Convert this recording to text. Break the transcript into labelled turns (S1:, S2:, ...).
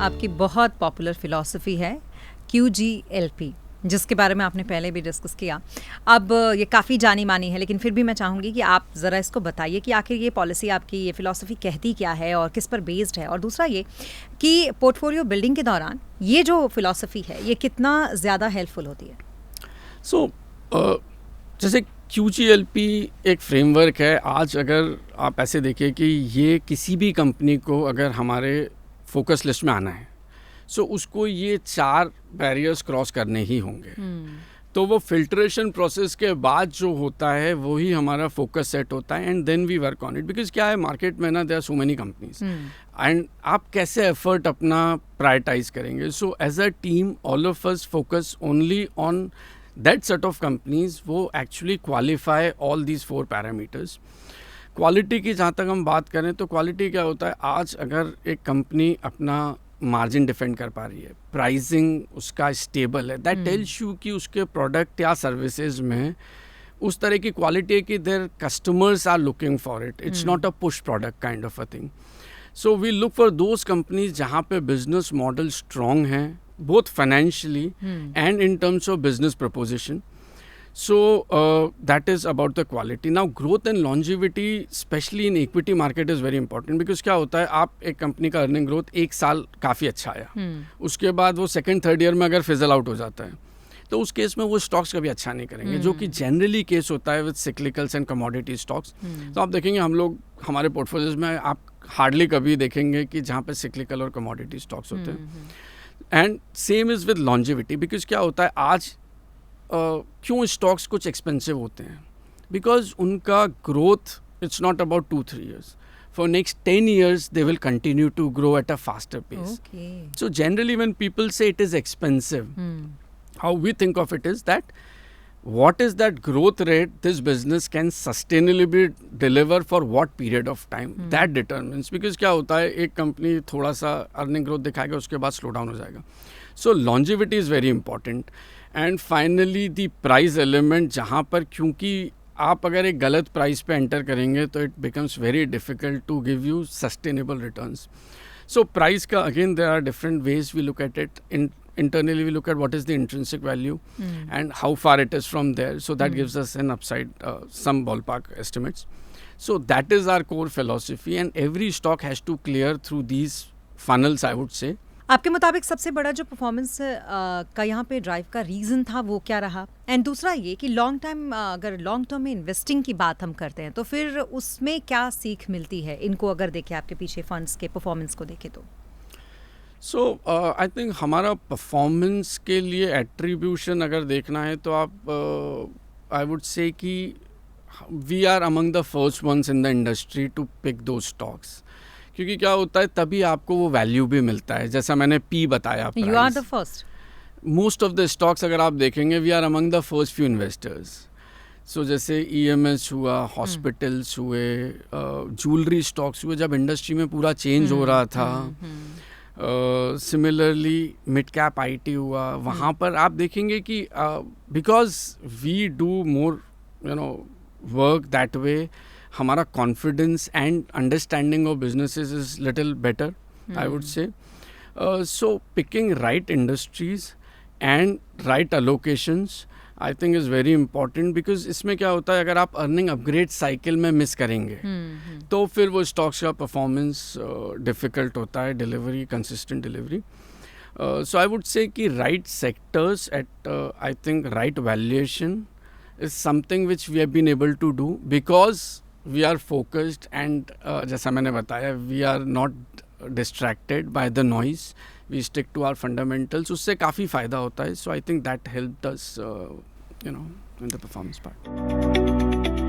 S1: आपकी बहुत popular philosophy है QGLP, जिसके बारे में आपने पहले भी डिस्कस किया। अब ये काफ़ी जानी मानी है, लेकिन फिर भी मैं चाहूँगी कि आप ज़रा इसको बताइए कि आखिर ये पॉलिसी आपकी, ये फिलॉसफी कहती क्या है और किस पर बेस्ड है। और दूसरा ये कि पोर्टफोलियो बिल्डिंग के दौरान ये जो फिलॉसफी है ये कितना ज़्यादा हेल्पफुल होती है।
S2: जैसे QGLP एक फ्रेमवर्क है। आज अगर आप ऐसे देखिए कि ये किसी भी कंपनी को अगर हमारे फोकस लिस्ट में आना है, उसको ये 4 बैरियर्स क्रॉस करने ही होंगे। तो वो फिल्ट्रेशन प्रोसेस के बाद जो होता है वही हमारा फोकस सेट होता है, and then we work on it. Because क्या है, मार्केट में ना there are so many companies, and आप कैसे एफर्ट अपना प्रायोरिटाइज करेंगे। So as a team all of us focus only on that set of companies वो actually qualify all these 4 parameters. Quality की जहाँ तक हम बात करें तो क्वालिटी क्या होता है, आज अगर एक कंपनी अपना मार्जिन डिफेंड कर पा रही है, प्राइसिंग उसका स्टेबल है, दैट टेल्स यू कि उसके प्रोडक्ट या सर्विसेज में उस तरह की क्वालिटी है कि their customers are looking for it, it's not a push product kind of a thing. So we look for those companies जहाँ पे बिजनेस मॉडल स्ट्रॉन्ग है, both financially and in terms of business proposition. So that is about the quality. Now growth and longevity, especially in equity market, is very important because क्या होता है, आप एक company का earning growth 1 साल काफ़ी अच्छा आया, उसके बाद वो 2nd-3rd ईयर में अगर फिजल आउट हो जाता है तो उस केस में वो स्टॉक्स कभी अच्छा नहीं करेंगे, जो कि जनरली केस होता है with cyclicals and commodity stocks. तो आप देखेंगे हम लोग हमारे पोर्टफोलियोज में आप हार्डली कभी देखेंगे कि जहाँ पे सिक्लिकल और कमोडिटी स्टॉक्स होते हैं। And same is with longevity, because क्या होता है आज क्यों स्टॉक्स कुछ एक्सपेंसिव होते हैं, बिकॉज उनका growth it's not about 2-3 years. For next 10 years they will continue to grow at a faster pace.
S1: Okay.
S2: So generally when people say it is expensive, how we think of it is that what is that growth rate this business can sustainably deliver for what period of time, that determines. Because क्या होता है, एक company थोड़ा सा earning growth दिखाएगा उसके बाद slow down हो जाएगा। So longevity is very important. And finally the price element, जहाँ पर क्योंकि आप अगर एक गलत प्राइस पे एंटर करेंगे तो it becomes very difficult to give you sustainable returns. So price का again there are different ways we look at it. Internally we look at what is the intrinsic value and how far it is from there, so that gives us an upside, some ballpark estimates. So that is our core philosophy, and every stock has to clear through these funnels, I would say.
S1: आपके मुताबिक सबसे बड़ा जो performance का यहाँ पे drive का reason था वो क्या रहा? एंड दूसरा ये कि लॉन्ग टाइम, अगर लॉन्ग टर्म में इन्वेस्टिंग की बात हम करते हैं तो फिर उसमें क्या सीख मिलती है इनको, अगर देखें आपके पीछे फंड्स के परफॉर्मेंस को देखें तो?
S2: सो आई थिंक हमारा परफॉर्मेंस के लिए एट्रीब्यूशन अगर देखना है तो आप आई वुड से कि we are among the first ones in the industry to pick दो स्टॉक्स, क्योंकि क्या होता है तभी आपको वो वैल्यू भी मिलता है। जैसा मैंने पी बताया,
S1: you are the first.
S2: Most of the stocks अगर आप देखेंगे we are among the first few investors. So जैसे EMS हुआ, हॉस्पिटल्स हुए, ज्वेलरी स्टॉक्स हुए, जब इंडस्ट्री में पूरा चेंज हो रहा था। सिमिलरली मिड कैप IT हुआ, वहाँ पर आप देखेंगे कि because we do more work that way, हमारा confidence and understanding of businesses is little better, I would say. So picking right industries and right allocations I think is very important, because इसमें क्या होता है अगर आप earning upgrade cycle में miss करेंगे तो फिर वो स्टॉक्स का परफॉर्मेंस डिफ़िकल्ट होता है, delivery, consistent delivery. So I would say कि right sectors at I think right valuation is something which we have been able to do because we are focused and जैसा मैंने बताया we are not distracted by the noise, we stick to our fundamentals, उससे काफ़ी फ़ायदा होता है। So I think that helped us, in the performance part.